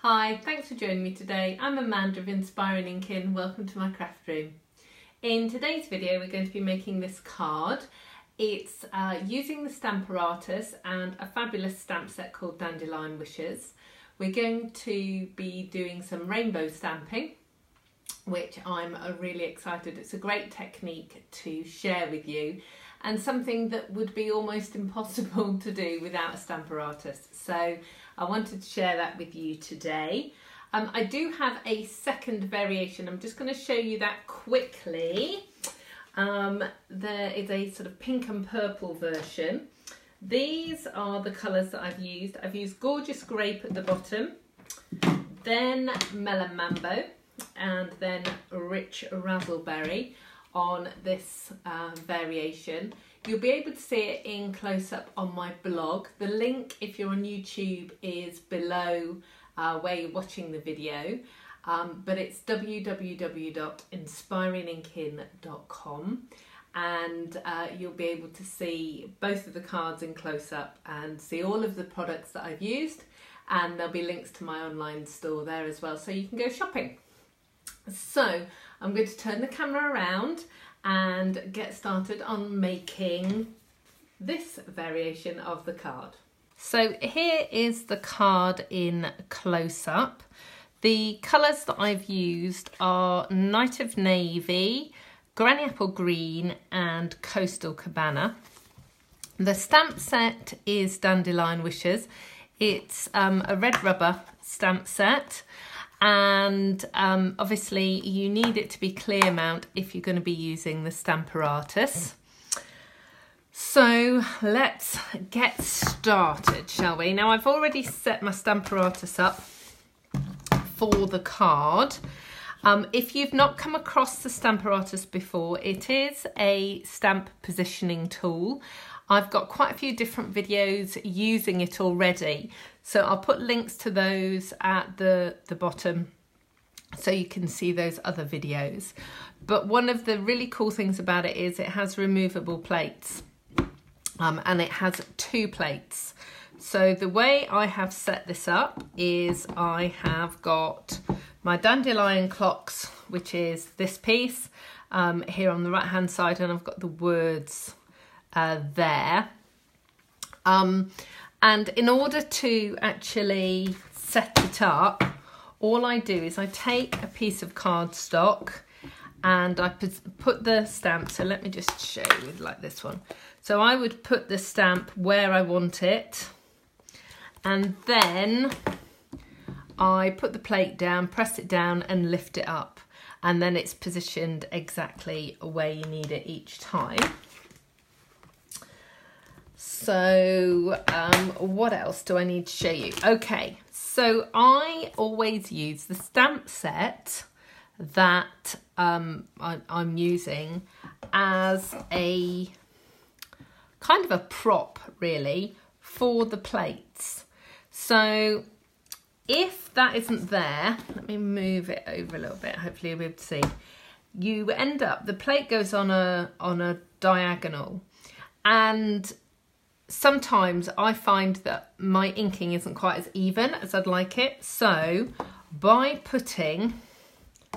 Hi, thanks for joining me today. I'm Amanda of Inspiring Inkin. Welcome to my craft room. In today's video we're going to be making this card. It's using the Stamparatus and a fabulous stamp set called Dandelion Wishes. We're going to be doing some rainbow stamping, which I'm really excited. It's a great technique to share with you and something that would be almost impossible to do without a Stamparatus. So I wanted to share that with you today. I do have a second variation. I'm just going to show you that quickly. There is a sort of pink and purple version. These are the colours that I've used. I've used Gorgeous Grape at the bottom, then Melon Mambo, and then Rich Razzleberry on this variation. You'll be able to see it in close-up on my blog. The link, if you're on YouTube, is below where you're watching the video, but it's www.inspiringinkin.com, and you'll be able to see both of the cards in close-up and see all of the products that I've used, and there'll be links to my online store there as well, so you can go shopping. So I'm going to turn the camera around and get started on making this variation of the card. So here is the card in close-up. The colours that I've used are Night of Navy, Granny Apple Green and Coastal Cabana. The stamp set is Dandelion Wishes. It's a red rubber stamp set, and obviously you need it to be clear mount if you're going to be using the Stamparatus. So let's get started, shall we? Now I've already set my Stamparatus up for the card. If you've not come across the Stamparatus before, it is a stamp positioning tool. I've got quite a few different videos using it already, so I'll put links to those at the bottom so you can see those other videos. But one of the really cool things about it is it has removable plates, and it has 2 plates. So the way I have set this up is I have got my dandelion clocks, which is this piece here on the right hand side, and I've got the words there. And in order to actually set it up, all I do is I take a piece of cardstock and I put the stamp. So let me just show you like this one. So I would put the stamp where I want it, and then I put the plate down, press it down and lift it up, and then it's positioned exactly where you need it each time. So what else do I need to show you? Okay, so I always use the stamp set that I'm using as a kind of a prop, really, for the plates. So if that isn't there, let me move it over a little bit, hopefully you'll be able to see. You end up, the plate goes on a diagonal, and sometimes I find that my inking isn't quite as even as I'd like it. So by putting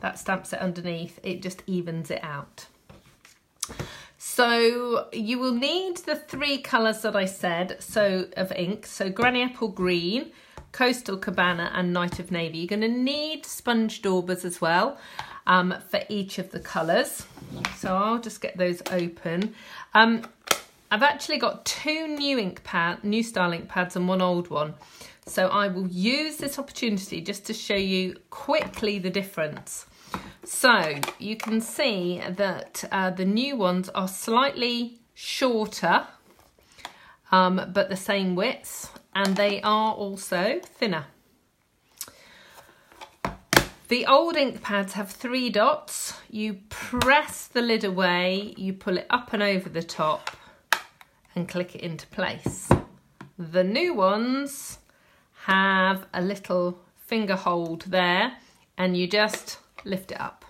that stamp set underneath, it just evens it out. So you will need the 3 colours that I said, so of ink. So Granny Apple Green, Coastal Cabana and Night of Navy. You're going to need sponge daubers as well for each of the colours. So I'll just get those open. I've actually got 2 new style ink pads and 1 old one. So I will use this opportunity just to show you quickly the difference. So you can see that the new ones are slightly shorter, but the same width, and they are also thinner. The old ink pads have 3 dots. You press the lid away, you pull it up and over the top and click it into place. The new ones have a little finger hold there, and you just lift it up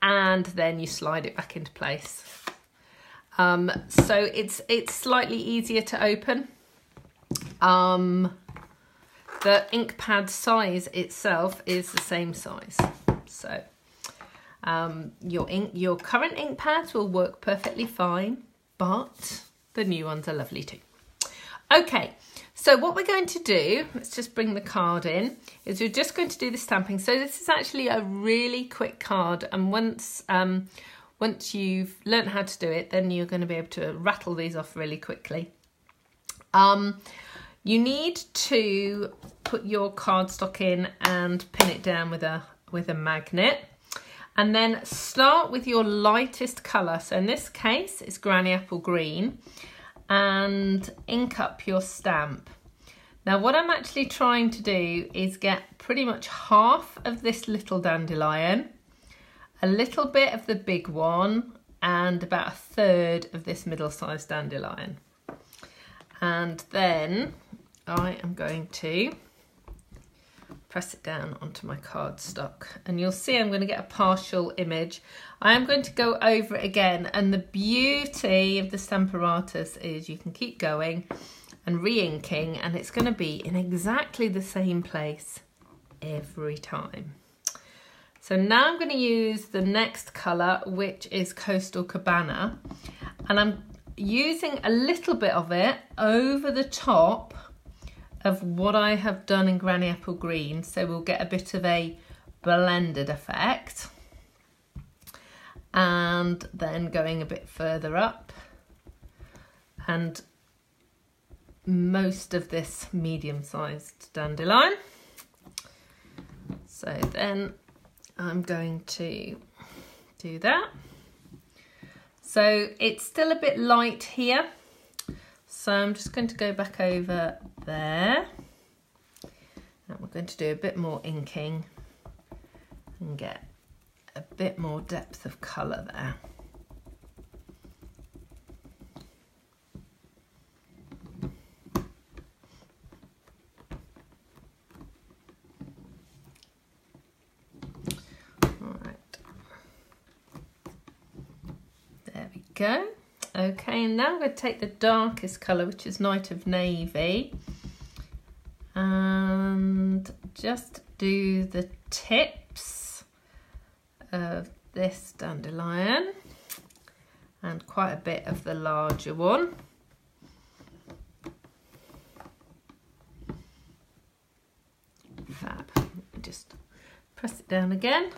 and then you slide it back into place. So it's slightly easier to open. the ink pad size itself is the same size. So your current ink pads will work perfectly fine, but the new ones are lovely too. Okay, so what we're going to do, let's just bring the card in, is we're just going to do the stamping. So this is actually a really quick card, and once you've learned how to do it, then you're going to be able to rattle these off really quickly. You need to put your cardstock in and pin it down with a magnet, and then start with your lightest colour. So in this case, it's Granny Apple Green, and ink up your stamp. Now what I'm actually trying to do is get pretty much half of this little dandelion, a little bit of the big one, and about a third of this middle-sized dandelion. And then I am going to press it down onto my cardstock, and you'll see I'm going to get a partial image. I am going to go over it again, and the beauty of the Stamparatus is you can keep going and re-inking, and it's going to be in exactly the same place every time. So now I'm going to use the next colour, which is Coastal Cabana, and I'm using a little bit of it over the top of what I have done in Granny Apple Green, so we'll get a bit of a blended effect. And then going a bit further up, and most of this medium-sized dandelion. So then I'm going to do that. So it's still a bit light here, so I'm just going to go back over there, and we're going to do a bit more inking and get a bit more depth of colour there. There we go. Okay, and now I'm going to take the darkest colour, which is Night of Navy, and just do the tips of this dandelion and quite a bit of the larger one. Fab. Just press it down again,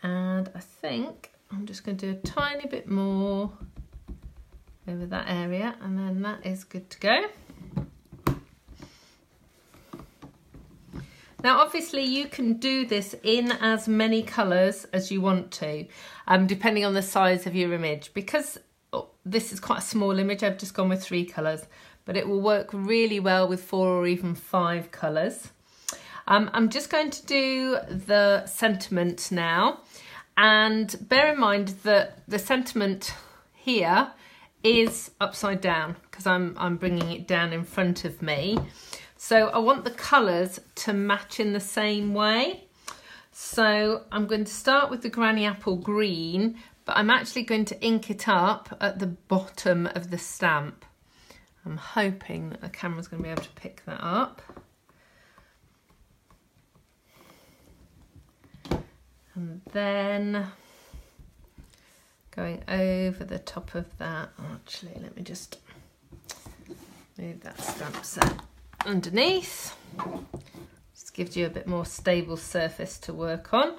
and I think I'm just going to do a tiny bit more over that area, and then that is good to go. Now obviously you can do this in as many colours as you want to, depending on the size of your image. Because this is quite a small image, I've just gone with 3 colours, but it will work really well with 4 or even 5 colours. I'm just going to do the sentiment now. And bear in mind that the sentiment here is upside down because I'm bringing it down in front of me. So I want the colours to match in the same way. So I'm going to start with the Granny Apple Green, but I'm actually going to ink it up at the bottom of the stamp. I'm hoping that the camera's going to be able to pick that up. And then going over the top of that, actually, let me just move that stamp set underneath. Just gives you a bit more stable surface to work on.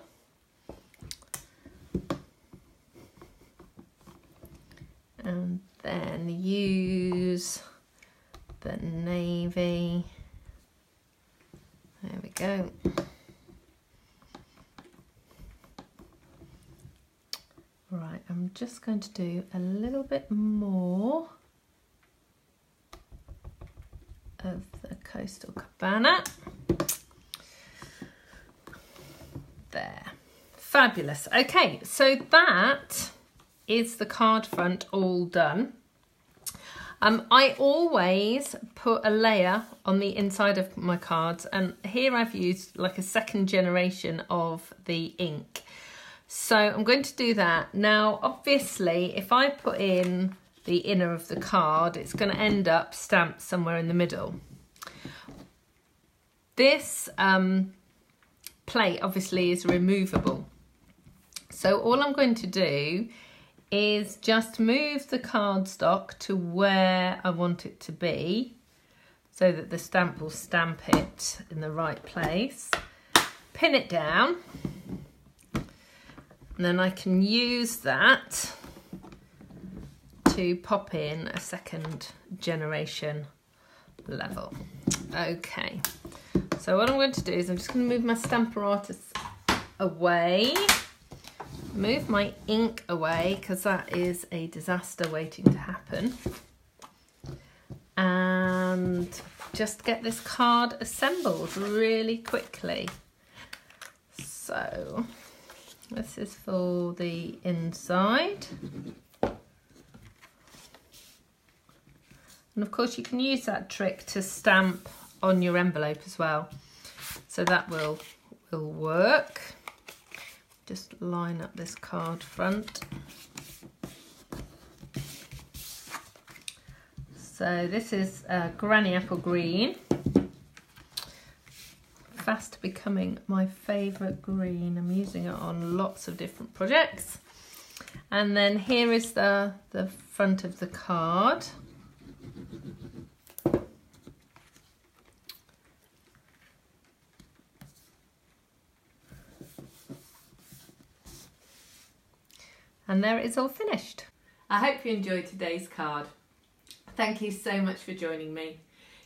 And then use the navy. There we go. Right, I'm just going to do a little bit more of the Coastal Cabana. There. Fabulous. Okay, so that is the card front all done. I always put a layer on the inside of my cards, and here I've used like a second generation of the ink. So I'm going to do that. Now, obviously, if I put in the inner of the card, it's going to end up stamped somewhere in the middle. This plate obviously is removable. So all I'm going to do is just move the cardstock to where I want it to be so that the stamp will stamp it in the right place. Pin it down, and then I can use that to pop in a second generation level. Okay, so what I'm going to do is I'm just going to move my Stamparatus away, move my ink away because that is a disaster waiting to happen, and just get this card assembled really quickly. So this is for the inside. And of course you can use that trick to stamp on your envelope as well. So that will work. Just line up this card front. So this is Granny Apple Green. Fast becoming my favourite green. I'm using it on lots of different projects. And then here is the front of the card. And there it is all finished. I hope you enjoyed today's card. Thank you so much for joining me.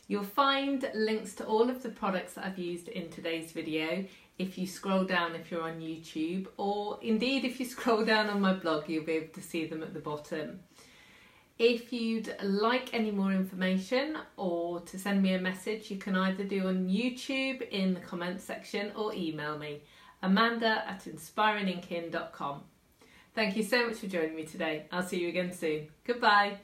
You'll find links to all of the products that I've used in today's video if you scroll down if you're on YouTube, or indeed if you scroll down on my blog you'll be able to see them at the bottom. If you'd like any more information or to send me a message, you can either do on YouTube in the comments section or email me, amanda@inspiringinkin.com. Thank you so much for joining me today. I'll see you again soon. Goodbye.